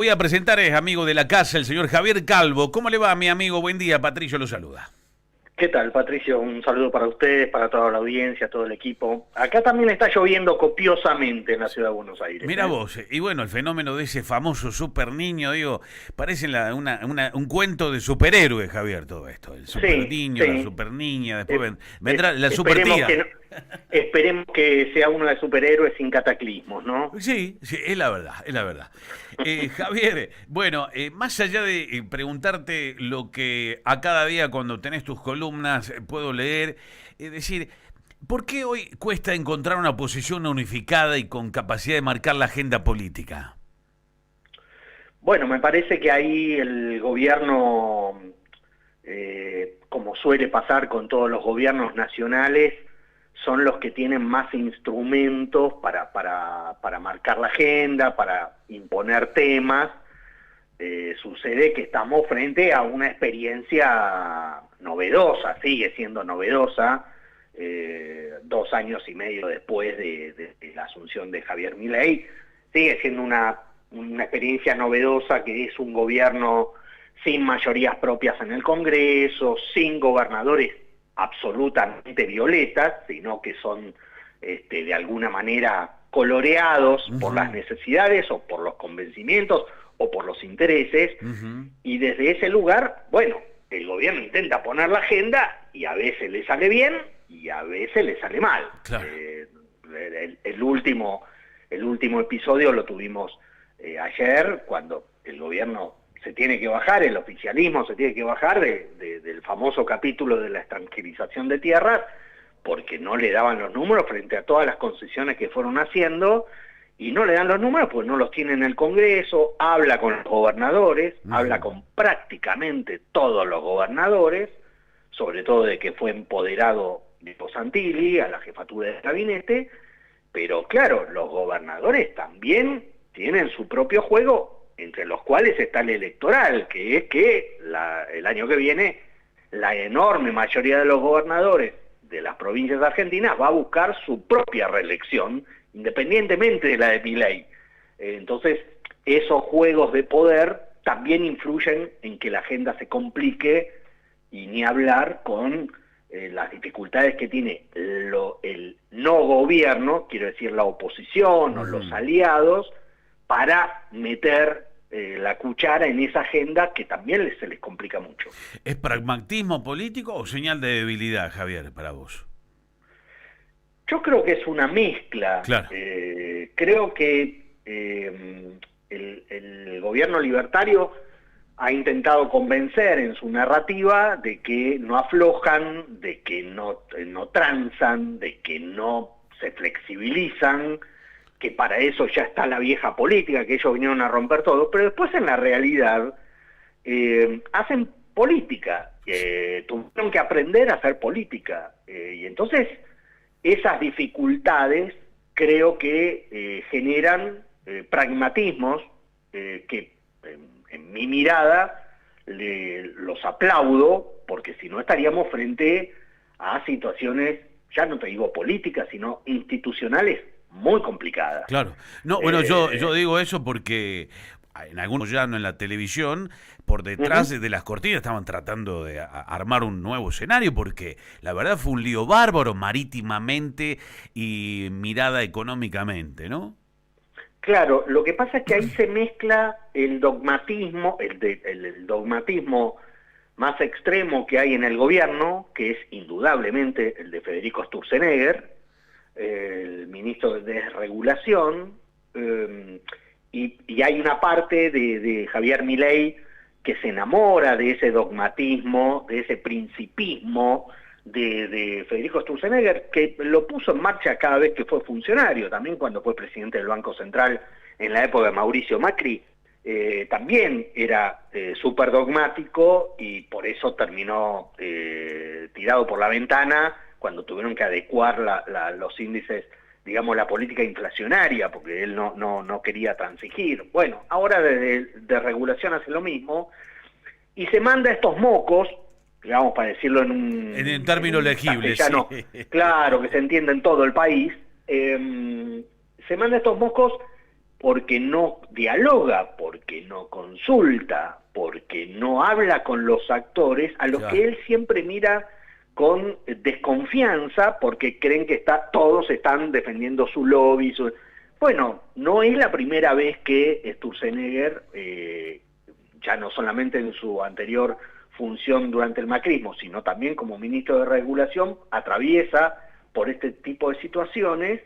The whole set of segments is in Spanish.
Voy a presentar, es amigo de la casa, el señor Javier Calvo. ¿Cómo le va, mi amigo? Buen día, Patricio lo saluda. ¿Qué tal, Patricio? Un saludo para ustedes, para toda la audiencia, todo el equipo. Acá también está lloviendo copiosamente en la ciudad de Buenos Aires. Mira vos, y bueno, el fenómeno de ese famoso super niño, digo, parece un cuento de superhéroe, Javier, todo esto. El super Sí, niño, la sí. super niña, después vendrá la super Esperemos tía. que, esperemos que sea uno de superhéroes sin cataclismos, ¿no? Sí, sí, es la verdad, es la verdad. Javier, bueno, más allá de preguntarte lo que a cada día cuando tenés tus columnas puedo leer, es decir, ¿por qué hoy cuesta encontrar una posición unificada y con capacidad de marcar la agenda política? Bueno, me parece que ahí el gobierno, como suele pasar con todos los gobiernos nacionales, son los que tienen más instrumentos para marcar la agenda, para imponer temas. Sucede que estamos frente a una experiencia novedosa, sigue siendo novedosa, 2 años y medio después de la asunción de Javier Milei, sigue siendo una experiencia novedosa que es un gobierno sin mayorías propias en el Congreso, sin gobernadores absolutamente violetas, sino que son de alguna manera coloreados por las necesidades o por los convencimientos o por los intereses, y desde ese lugar, bueno, el gobierno intenta poner la agenda y a veces le sale bien y a veces le sale mal. Claro. El último episodio lo tuvimos ayer, cuando el gobierno se tiene que bajar, el oficialismo se tiene que bajar del famoso capítulo de la extranjerización de tierras, porque no le daban los números frente a todas las concesiones que fueron haciendo, y no le dan los números porque no los tiene en el Congreso. Habla con los gobernadores, habla con prácticamente todos los gobernadores, sobre todo de que fue empoderado Nico Santilli a la jefatura del gabinete, pero claro, los gobernadores también tienen su propio juego, entre los cuales está el electoral, que es que el año que viene la enorme mayoría de los gobernadores de las provincias argentinas va a buscar su propia reelección, independientemente de la de Milei. Entonces, esos juegos de poder también influyen en que la agenda se complique, y ni hablar con las dificultades que tiene el no gobierno, quiero decir la oposición o los aliados, para meter la cuchara en esa agenda que también se les complica mucho. ¿Es pragmatismo político o señal de debilidad, Javier, para vos? Yo creo que es una mezcla. Claro. Creo que el gobierno libertario ha intentado convencer en su narrativa de que no aflojan, de que no transan, de que no se flexibilizan, que para eso ya está la vieja política, que ellos vinieron a romper todo, pero después en la realidad hacen política, tuvieron que aprender a hacer política, y entonces esas dificultades creo que generan pragmatismos que en mi mirada los aplaudo, porque si no estaríamos frente a situaciones, ya no te digo políticas, sino institucionales muy complicadas. Claro. No, bueno, yo digo eso porque en algunos ya no en la televisión, por detrás de las cortinas estaban tratando de armar un nuevo escenario, porque la verdad fue un lío bárbaro marítimamente y mirada económicamente, ¿no? Claro, lo que pasa es que ahí se mezcla el dogmatismo, el dogmatismo más extremo que hay en el gobierno, que es indudablemente el de Federico Sturzenegger, el ministro de Desregulación, y hay una parte de Javier Milei que se enamora de ese dogmatismo, de ese principismo de Federico Sturzenegger, que lo puso en marcha cada vez que fue funcionario, también cuando fue presidente del Banco Central en la época de Mauricio Macri, también era súper dogmático, y por eso terminó tirado por la ventana cuando tuvieron que adecuar los índices, digamos, la política inflacionaria, porque él no quería transigir. Bueno, ahora de regulación hace lo mismo, y se manda estos mocos, digamos, para decirlo en términos legibles, castellano, claro, que se entiende en todo el país, se manda estos mocos porque no dialoga, porque no consulta, porque no habla con los actores a los que él siempre mira con desconfianza porque creen que todos están defendiendo su lobby. Bueno, no es la primera vez que Sturzenegger, ya no solamente en su anterior función durante el macrismo, sino también como ministro de Regulación, atraviesa por este tipo de situaciones.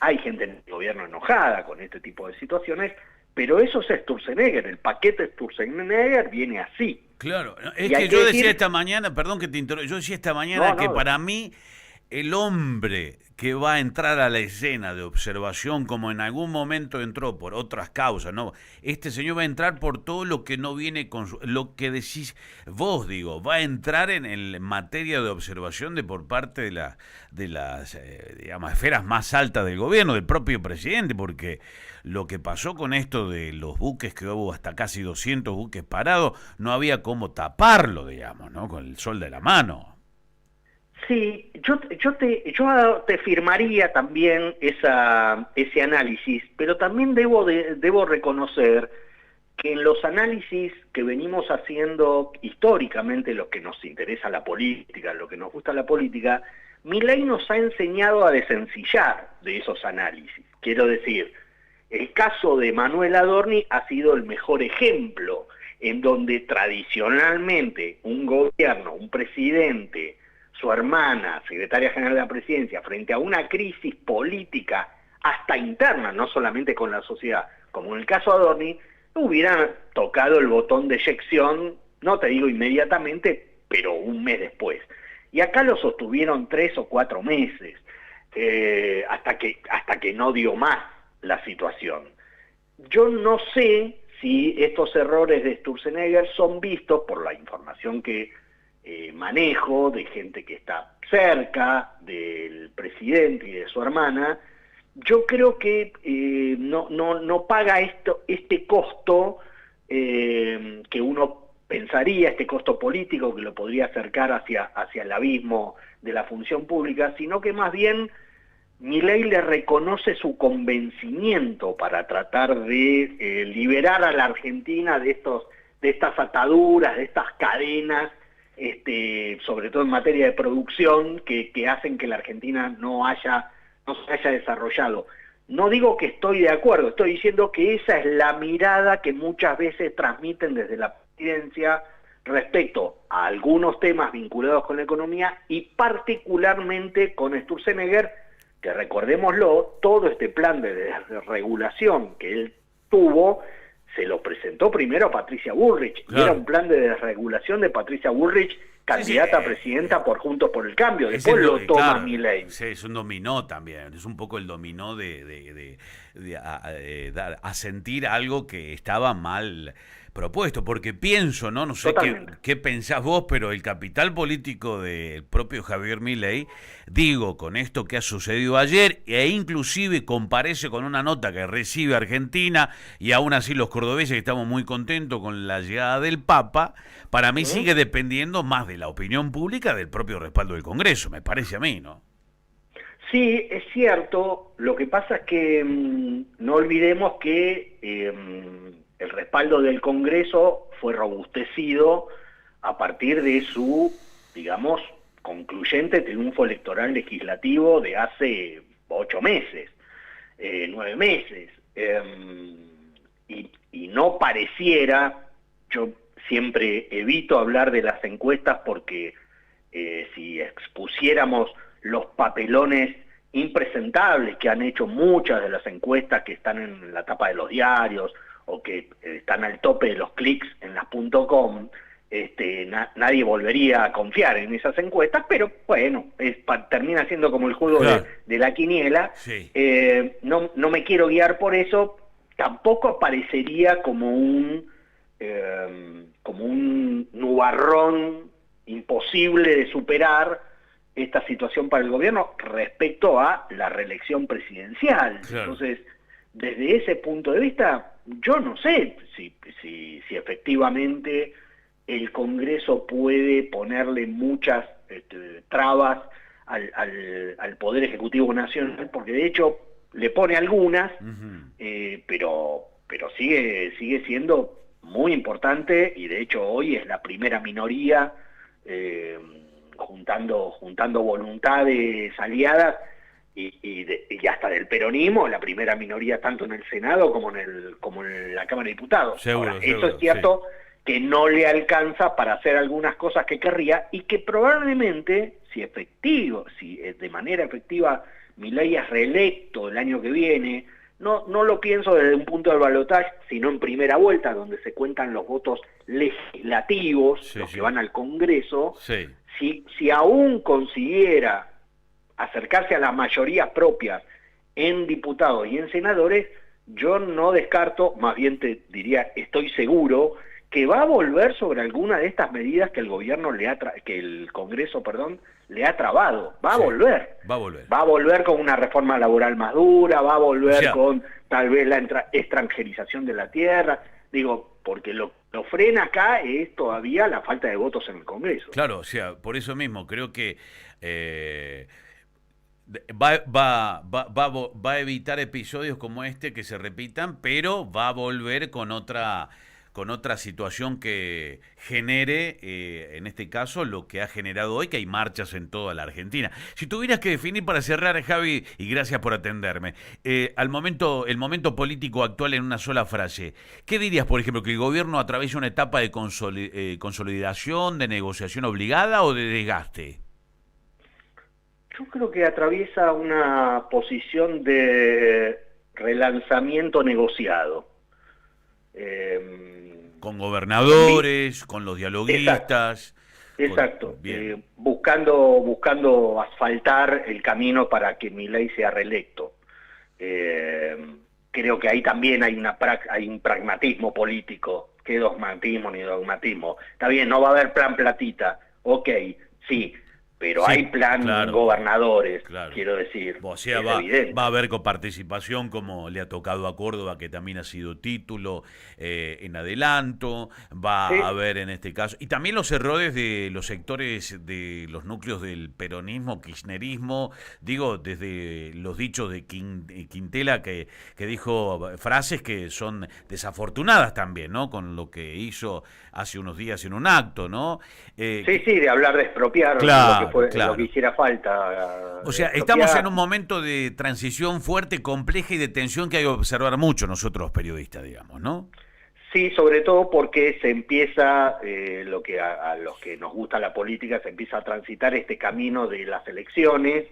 Hay gente en el gobierno enojada con este tipo de situaciones, pero eso es Sturzenegger, el paquete Sturzenegger viene así. Claro, es que yo decía esta mañana, perdón que te interrumpa, yo decía esta mañana que para mí el hombre que va a entrar a la escena de observación, como en algún momento entró por otras causas, ¿no? Este señor va a entrar por todo lo que no viene con lo que decís vos, digo, va a entrar en materia de observación por parte de las digamos, esferas más altas del gobierno, del propio presidente, porque lo que pasó con esto de los buques, que hubo hasta casi 200 buques parados, no había cómo taparlo, digamos, ¿no? Con el sol de la mano. Sí, yo te firmaría también ese análisis, pero también debo reconocer que en los análisis que venimos haciendo históricamente, lo que nos interesa la política, lo que nos gusta la política, Milei nos ha enseñado a desencillar de esos análisis. Quiero decir, el caso de Manuel Adorni ha sido el mejor ejemplo en donde tradicionalmente un gobierno, un presidente, su hermana, secretaria general de la presidencia, frente a una crisis política hasta interna, no solamente con la sociedad, como en el caso de Adorni, hubieran tocado el botón de eyección, no te digo inmediatamente, pero un mes después. Y acá lo sostuvieron 3 o 4 meses, hasta que no dio más la situación. Yo no sé si estos errores de Sturzenegger son vistos por la información que manejo de gente que está cerca del presidente y de su hermana. Yo creo que no paga este costo que uno pensaría, este costo político que lo podría acercar hacia el abismo de la función pública, sino que más bien Milei le reconoce su convencimiento para tratar de liberar a la Argentina de estas ataduras, de estas cadenas, sobre todo en materia de producción, que hacen que la Argentina no se haya desarrollado. No digo que estoy de acuerdo, estoy diciendo que esa es la mirada que muchas veces transmiten desde la presidencia respecto a algunos temas vinculados con la economía y particularmente con Sturzenegger, que recordémoslo, todo este plan de desregulación que él tuvo se lo presentó primero a Patricia Bullrich, claro. Y era un plan de desregulación de Patricia Bullrich, candidata a presidenta por Juntos por el Cambio, después lo toma Milei. Sí, es un dominó también, es un poco el dominó de asentir algo que estaba mal propuesto, porque pienso, no sé qué pensás vos, pero el capital político del propio Javier Milei, digo, con esto que ha sucedido ayer, e inclusive comparece con una nota que recibe Argentina, y aún así los cordobeses estamos muy contentos con la llegada del Papa, para mí sigue dependiendo más de la opinión pública del propio respaldo del Congreso, me parece a mí, ¿no? Sí, es cierto, lo que pasa es que no olvidemos que el respaldo del Congreso fue robustecido a partir de su, digamos, concluyente triunfo electoral legislativo de hace 8 meses, 9 meses. Y no pareciera, yo siempre evito hablar de las encuestas porque si expusiéramos los papelones impresentables que han hecho muchas de las encuestas que están en la tapa de los diarios, o que están al tope de los clics en las .com, nadie volvería a confiar en esas encuestas, pero bueno, termina siendo como el juego de la quiniela. Sí. No me quiero guiar por eso, tampoco parecería como un nubarrón imposible de superar esta situación para el gobierno respecto a la reelección presidencial. Claro. Entonces, desde ese punto de vista, yo no sé si efectivamente el Congreso puede ponerle muchas trabas al Poder Ejecutivo Nacional, porque de hecho le pone algunas, Ujú. pero sigue siendo muy importante, y de hecho hoy es la primera minoría, juntando voluntades aliadas, y hasta del peronismo, la primera minoría tanto en el Senado como en la Cámara de Diputados. Ahora, Seguro, eso es seguro, cierto que no le alcanza para hacer algunas cosas que querría, y que probablemente, si de manera efectiva Milei es reelecto el año que viene, no lo pienso desde un punto del balotaje, sino en primera vuelta, donde se cuentan los votos legislativos, sí, los sí. que van al Congreso. Sí. Si aún consiguiera acercarse a las mayorías propias en diputados y en senadores, yo no descarto, más bien te diría, estoy seguro, que va a volver sobre alguna de estas medidas que que el Congreso, perdón, le ha trabado. Va a Sí. volver. Va a volver. Va a volver con una reforma laboral más dura, va a volver O sea, con tal vez la extranjerización de la tierra. Digo, porque lo frena acá es todavía la falta de votos en el Congreso. Claro, o sea, por eso mismo creo que va a evitar episodios como este que se repitan, pero va a volver con otra situación que genere, en este caso, lo que ha generado hoy, que hay marchas en toda la Argentina. Si tuvieras que definir para cerrar, Javi, y gracias por atenderme, el momento político actual en una sola frase, ¿qué dirías, por ejemplo, que el gobierno atraviesa una etapa de consolidación, de negociación obligada o de desgaste? Yo creo que atraviesa una posición de relanzamiento negociado. Con gobernadores, con los dialoguistas. Exacto. Bien. Buscando asfaltar el camino para que Milei sea reelecto. Creo que ahí también hay un pragmatismo político. ¿Qué dogmatismo ni dogmatismo? Está bien, no va a haber plan platita. Ok, sí, pero Sí, hay plan claro, gobernadores, claro. quiero decir. O sea, Es evidente. va a haber coparticipación como le ha tocado a Córdoba, que también ha sido título en adelanto. Va Sí. a haber en este caso. Y también los errores de los sectores de los núcleos del peronismo, kirchnerismo. Digo, desde los dichos de Quintela, que dijo frases que son desafortunadas también, ¿no? Con lo que hizo hace unos días en un acto, ¿no? Sí, de hablar de expropiar Claro, lo claro. que hiciera falta. O sea, Expropiar. estamos en un momento de transición fuerte, compleja y de tensión que hay que observar mucho nosotros los periodistas, digamos, ¿no? Sí, sobre todo porque se empieza, lo que a los que nos gusta la política, se empieza a transitar este camino de las elecciones,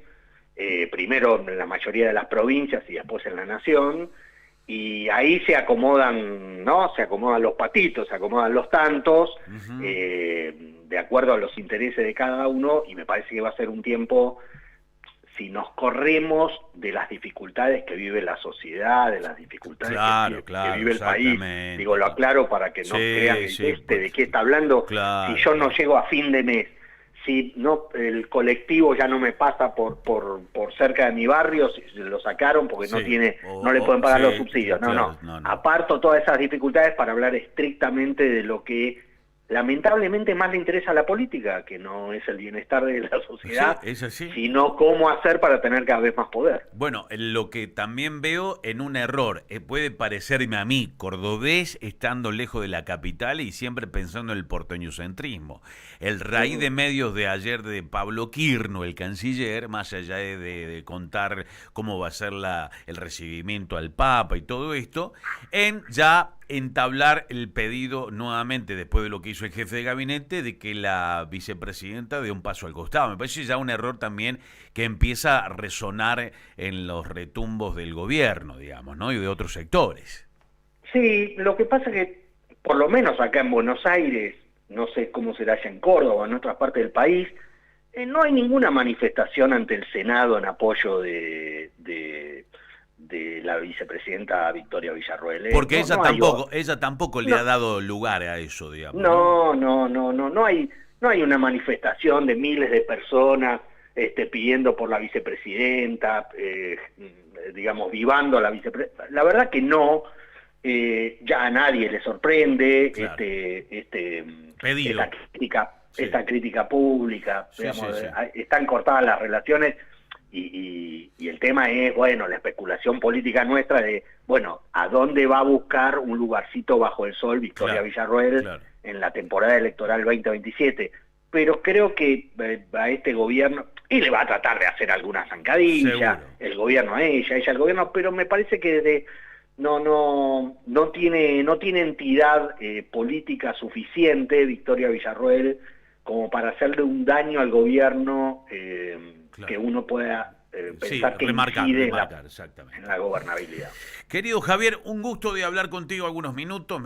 primero en la mayoría de las provincias y después en la nación, y ahí se acomodan, ¿no? Se acomodan los patitos, se acomodan los tantos, Ujú. de acuerdo a los intereses de cada uno, y me parece que va a ser un tiempo, si nos corremos de las dificultades que vive la sociedad, de las dificultades Claro, que vive el país, exactamente. digo, lo aclaro para que no Sí, crean sí, de qué está hablando, claro, si yo no claro. llego a fin de mes, si no el colectivo ya no me pasa por cerca de mi barrio, si lo sacaron porque Sí, no le pueden pagar sí, los subsidios, claro, no, no. aparto todas esas dificultades para hablar estrictamente de lo que lamentablemente más le interesa a la política, que no es el bienestar de la sociedad, Sí, es así. sino cómo hacer para tener cada vez más poder. Bueno, lo que también veo en un error, puede parecerme a mí, cordobés, estando lejos de la capital y siempre pensando en el porteñocentrismo. El raíz de medios de ayer de Pablo Quirno, el canciller, más allá de contar cómo va a ser el recibimiento al Papa y todo esto, en ya entablar el pedido nuevamente, después de lo que hizo el jefe de gabinete, de que la vicepresidenta dé un paso al costado. Me parece ya un error también que empieza a resonar en los retumbos del gobierno, digamos, ¿no? Y de otros sectores. Sí, lo que pasa es que, por lo menos acá en Buenos Aires, no sé cómo será allá en Córdoba o en otras partes del país, no hay ninguna manifestación ante el Senado en apoyo de la vicepresidenta Victoria Villarroel. Porque ella no tampoco le ha dado lugar a eso, digamos. No hay una manifestación de miles de personas pidiendo por la vicepresidenta, digamos, vivando a la vicepresidenta. La verdad que no, ya a nadie le sorprende, Claro. esta crítica, Sí. esta crítica pública, Sí, digamos, sí. están cortadas las relaciones. y el tema es, bueno, la especulación política nuestra de, bueno, ¿a dónde va a buscar un lugarcito bajo el sol Victoria Villarroel en la temporada electoral 2027? Pero creo que a este gobierno, y le va a tratar de hacer alguna zancadilla, el gobierno a ella al gobierno, pero me parece que no tiene entidad política suficiente Victoria Villarroel como para hacerle un daño al gobierno que uno pueda pensar que incide en la gobernabilidad. Querido Javier, un gusto de hablar contigo algunos minutos,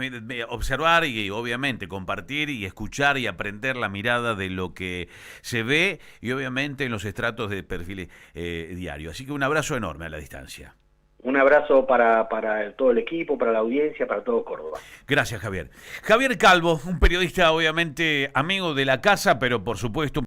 observar y obviamente compartir y escuchar y aprender la mirada de lo que se ve y obviamente en los estratos de perfil diario. Así que un abrazo enorme a la distancia. Un abrazo para todo el equipo, para la audiencia, para todo Córdoba. Gracias, Javier. Javier Calvo, un periodista obviamente amigo de la casa, pero por supuesto